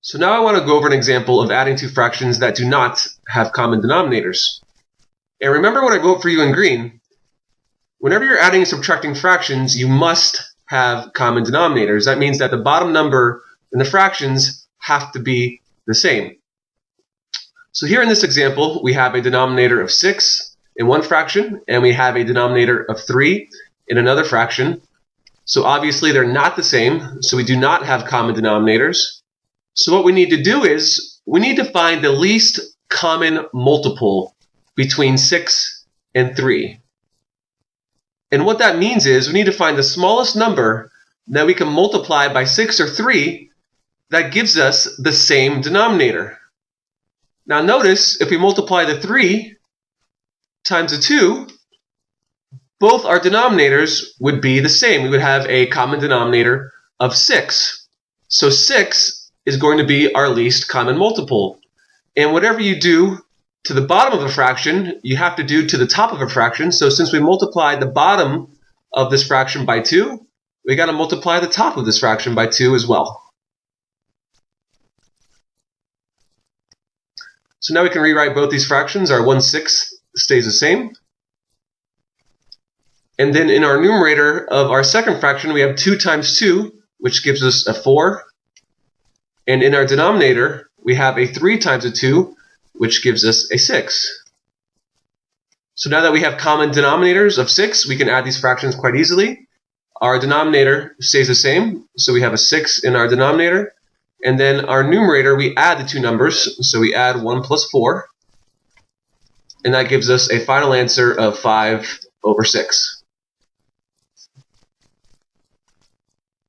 So now I want to go over an example of adding two fractions that do not have common denominators. And remember what I wrote for you in green. Whenever you're adding and subtracting fractions, you must have common denominators. That means that the bottom number in the fractions have to be the same. So here in this example, we have a denominator of 6 in one fraction, and we have a denominator of 3 in another fraction. So obviously they're not the same, so we do not have common denominators. So what we need to do is, we need to find the least common multiple between 6 and 3. And what that means is, we need to find the smallest number that we can multiply by 6 or 3 that gives us the same denominator. Now notice, if we multiply the 3 times the 2, both our denominators would be the same. We would have a common denominator of 6. So 6 is going to be our least common multiple. And whatever you do to the bottom of a fraction, you have to do to the top of a fraction. So since we multiplied the bottom of this fraction by 2, we got to multiply the top of this fraction by 2 as well. So now we can rewrite both these fractions. Our 1/6 stays the same. And then in our numerator of our second fraction, we have 2 times 2, which gives us a 4. And in our denominator, we have a 3 times a 2, which gives us a 6. So now that we have common denominators of 6, we can add these fractions quite easily. Our denominator stays the same, so we have a 6 in our denominator. And then our numerator, we add the two numbers, so we add 1 plus 4. And that gives us a final answer of 5/6.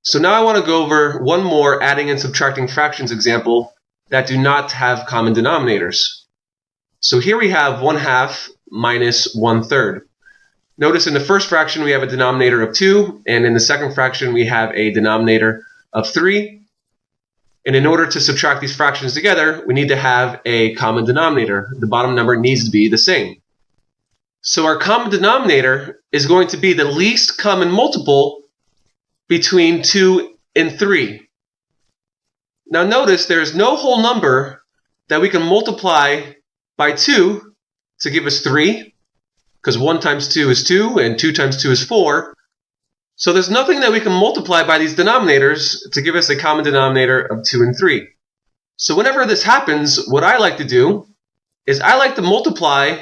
So now I want to go over one more adding and subtracting fractions example that do not have common denominators. So here we have 1/2 minus 1/3. Notice in the first fraction we have a denominator of 2, and in the second fraction we have a denominator of 3. And in order to subtract these fractions together, we need to have a common denominator. The bottom number needs to be the same. So our common denominator is going to be the least common multiple between 2 and 3. Now notice there's no whole number that we can multiply by 2 to give us 3, because 1 times 2 is 2 and 2 times 2 is 4. So there's nothing that we can multiply by these denominators to give us a common denominator of 2 and 3. So whenever this happens, what I like to do is I like to multiply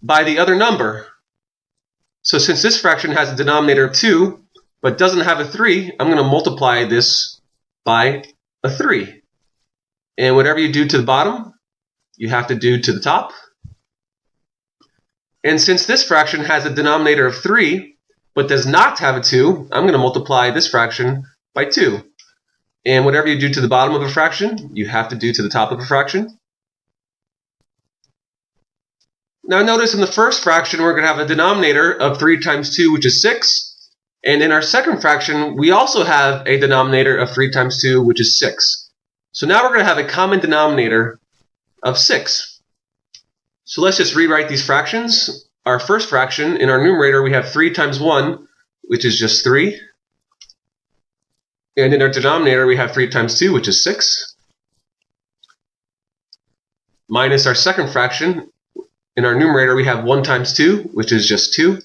by the other number. So since this fraction has a denominator of 2, but doesn't have a 3, I'm going to multiply this by a 3. And whatever you do to the bottom, you have to do to the top. And since this fraction has a denominator of 3, but does not have a 2, I'm going to multiply this fraction by 2. And whatever you do to the bottom of a fraction, you have to do to the top of a fraction. Now notice in the first fraction, we're going to have a denominator of 3 times 2, which is 6. And in our second fraction, we also have a denominator of 3 times 2, which is 6. So now we're going to have a common denominator of 6. So let's just rewrite these fractions. Our first fraction, in our numerator, we have 3 times 1, which is just 3. And in our denominator, we have 3 times 2, which is 6. Minus our second fraction. In our numerator, we have 1 times 2, which is just 2.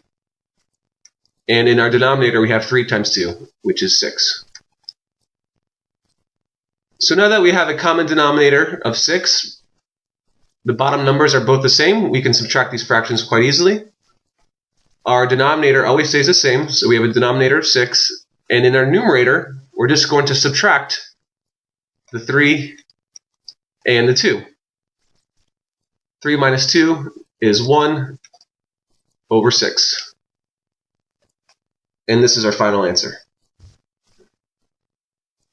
And in our denominator, we have 3 times 2, which is 6. So now that we have a common denominator of 6, the bottom numbers are both the same. We can subtract these fractions quite easily. Our denominator always stays the same, so we have a denominator of 6. And in our numerator, we're just going to subtract the 3 and the 2. 3 minus 2 is 1/6. And this is our final answer.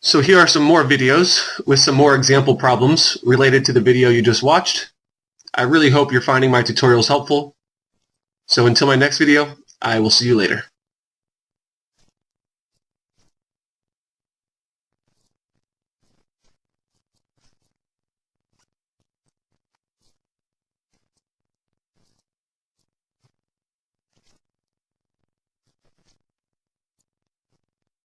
So here are some more videos with some more example problems related to the video you just watched. I really hope you're finding my tutorials helpful. So until my next video, I will see you later.